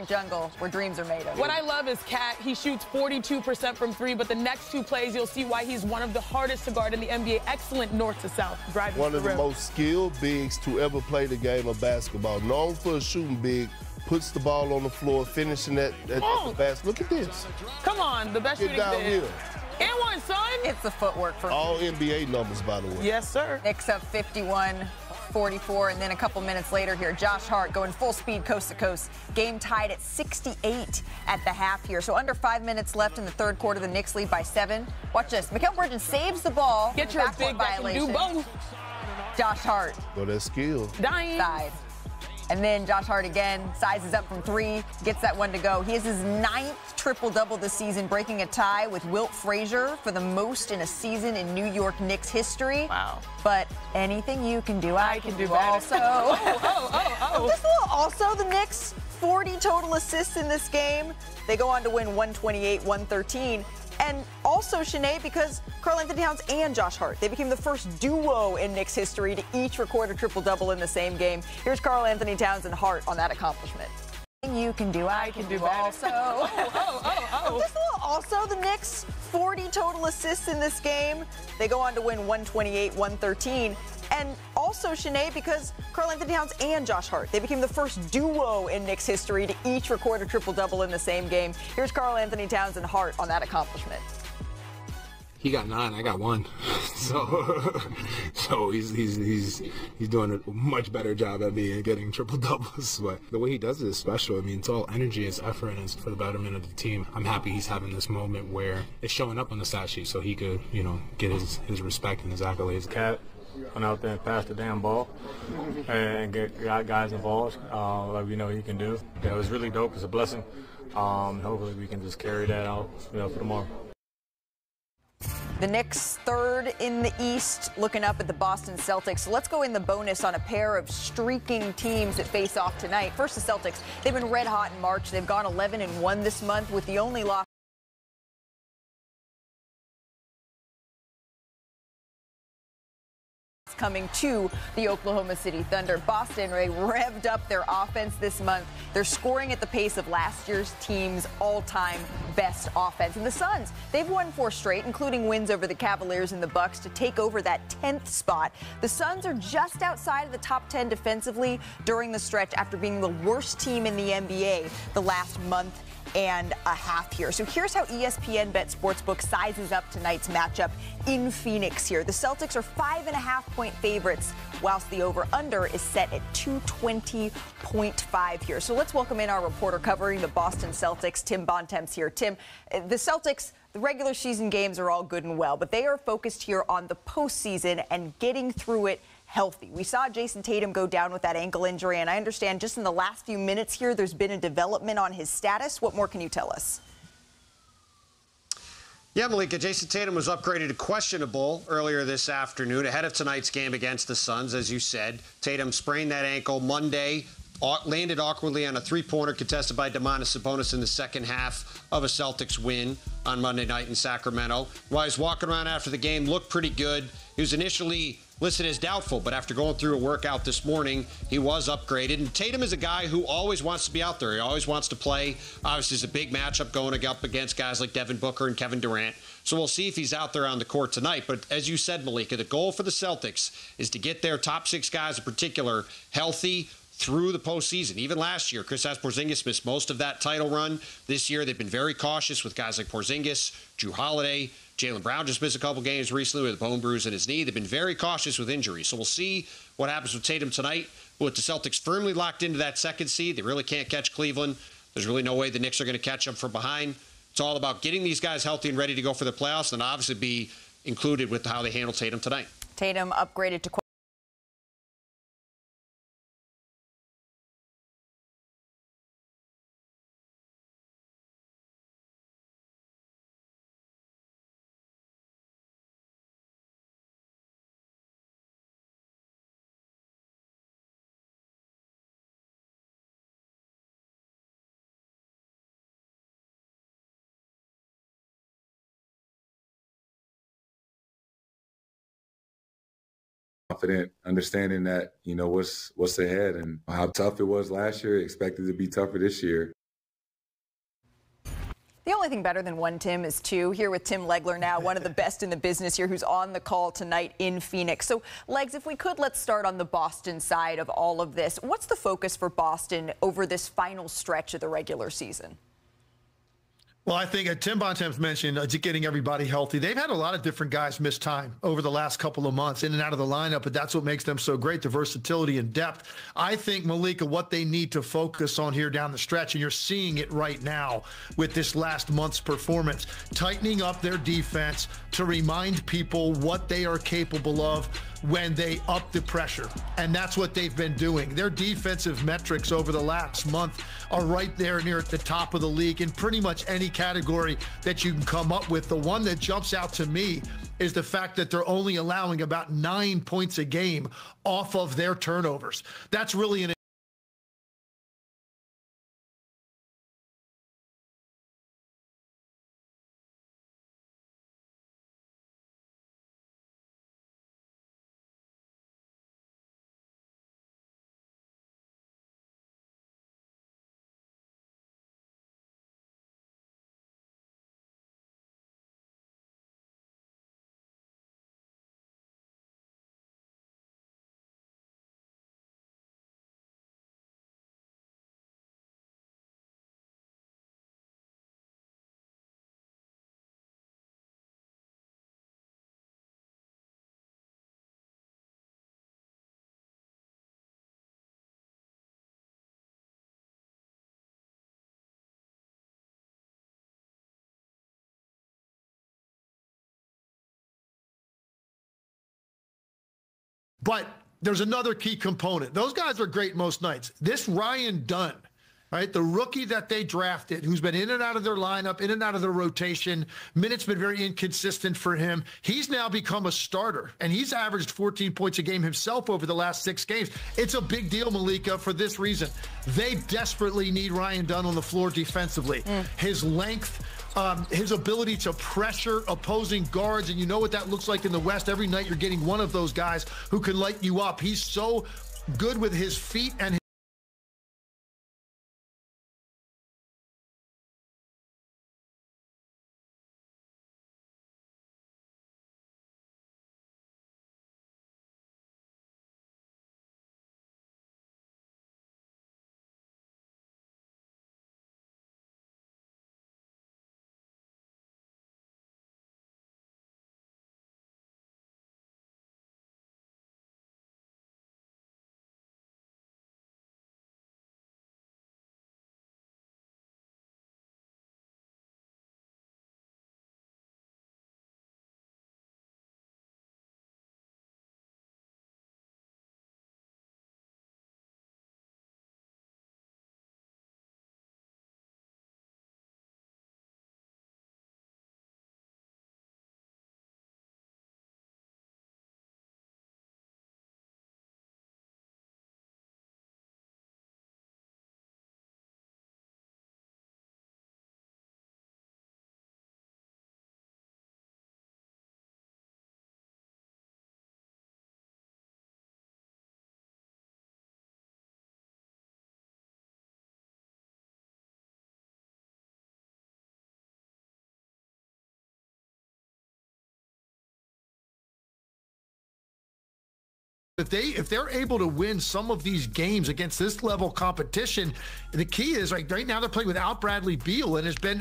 Jungle, where dreams are made of. What I love is Cat. He shoots 42% from three, but the next two plays, you'll see why he's one of the hardest to guard in the NBA. Excellent north to south driving. One of the most skilled bigs to ever play the game of basketball. Known for a shooting big, puts the ball on the floor, finishing at the basket. Look at this. Come on, the best shooting down big. here. And one, son. It's the footwork for all NBA numbers, by the way. Yes, sir. Knicks up 51-44, and then a couple minutes later here, Josh Hart going full speed coast to coast. Game tied at 68 at the half here. So under 5 minutes left in the third quarter, the Knicks lead by 7. Watch this. Mikal Bridges saves the ball. Get your big that can do both. Josh Hart. Well, that's skill. Dying. Side. And then Josh Hart again, sizes up from 3, gets that one to go. He has his 9th triple-double this season, breaking a tie with Wilt Frazier for the most in a season in New York Knicks history. Wow. But anything you can do, I can do better. Also. Just a little also, the Knicks, 40 total assists in this game. They go on to win 128-113. And also, Sinead, because Karl-Anthony Towns and Josh Hart, they became the first duo in Knicks history to each record a triple-double in the same game. Here's Karl-Anthony Towns and Hart on that accomplishment. You can do, I can do better. Also. Just a little also, the Knicks, 40 total assists in this game. They go on to win 128-113. And also, Sinead, because Karl-Anthony Towns and Josh Hart, they became the first duo in Knicks history to each record a triple-double in the same game. Here's Karl-Anthony Towns and Hart on that accomplishment. He got 9, I got 1. So he's doing a much better job at me and getting triple doubles. But the way he does it is special. I mean, it's all energy, it's effort, and it's for the betterment of the team. I'm happy he's having this moment where it's showing up on the stat sheet, so he could, get his respect and his accolades. Cat went out there and passed the damn ball and got guys involved like we know he can do. Yeah, it was really dope. It's a blessing. Hopefully we can just carry that out, for tomorrow. The Knicks third in the East, looking up at the Boston Celtics. So let's go in the bonus on a pair of streaking teams that face off tonight. First, the Celtics. They've been red hot in March. They've gone 11-1 this month, with the only loss coming to the Oklahoma City Thunder. Boston, they revved up their offense this month. They're scoring at the pace of last year's team's all-time best offense. And the Suns, they've won 4 straight, including wins over the Cavaliers and the Bucks to take over that 10th spot. The Suns are just outside of the top 10 defensively during the stretch after being the worst team in the NBA the last month and a half here. So here's how ESPN Bet Sportsbook sizes up tonight's matchup in Phoenix here. The Celtics are 5.5-point favorites, whilst the over-under is set at 220.5 here. So let's welcome in our reporter covering the Boston Celtics, Tim Bontemps here. Tim, the Celtics, the regular season games are all good and well, but they are focused here on the postseason and getting through it healthy. We saw Jason Tatum go down with that ankle injury, and I understand just in the last few minutes here, there's been a development on his status. What more can you tell us? Yeah, Malika, Jason Tatum was upgraded to questionable earlier this afternoon ahead of tonight's game against the Suns, as you said. Tatum sprained that ankle Monday, landed awkwardly on a three-pointer contested by Domantas Sabonis in the second half of a Celtics win on Monday night in Sacramento. While he's walking around after the game, looked pretty good. He was initially listed as doubtful, but after going through a workout this morning, he was upgraded. And Tatum is a guy who always wants to be out there. He always wants to play. Obviously, it's a big matchup going up against guys like Devin Booker and Kevin Durant. So we'll see if he's out there on the court tonight. But as you said, Malika, the goal for the Celtics is to get their top 6 guys in particular healthy through the postseason. Even last year, Kristaps Porzingis missed most of that title run. This year, they've been very cautious with guys like Porzingis, Drew Holiday. Jaylen Brown just missed a couple games recently with a bone bruise in his knee. They've been very cautious with injuries. So we'll see what happens with Tatum tonight. With the Celtics firmly locked into that second seed, they really can't catch Cleveland. There's really no way the Knicks are going to catch them from behind. It's all about getting these guys healthy and ready to go for the playoffs, and obviously be included with how they handle Tatum tonight. Tatum upgraded to confident, understanding that, what's ahead and how tough it was last year, expected to be tougher this year. The only thing better than one Tim is two. Here with Tim Legler now, one of the best in the business here, who's on the call tonight in Phoenix. So, Legs, if we could, let's start on the Boston side of all of this. What's the focus for Boston over this final stretch of the regular season? Well, I think Tim Bontemps mentioned getting everybody healthy. They've had a lot of different guys miss time over the last couple of months in and out of the lineup, but that's what makes them so great, the versatility and depth. I think, Malika, what they need to focus on here down the stretch, and you're seeing it right now with this last month's performance, tightening up their defense to remind people what they are capable of when they up the pressure. And that's what they've been doing. Their defensive metrics over the last month are right there near at the top of the league in pretty much any category that you can come up with. The one that jumps out to me is the fact that they're only allowing about 9 points a game off of their turnovers. That's really an But there's another key component. Those guys are great most nights. This Ryan Dunn, right, the rookie that they drafted, who's been in and out of their lineup, in and out of their rotation, minutes been very inconsistent for him. He's now become a starter, and he's averaged 14 points a game himself over the last 6 games. It's a big deal, Malika, for this reason. They desperately need Ryan Dunn on the floor defensively. His length, his ability to pressure opposing guards, and you know what that looks like in the West. Every night you're getting one of those guys who can light you up. He's so good with his feet and if they're able to win some of these games against this level competition, the key is right now they're playing without Bradley Beal, and it's been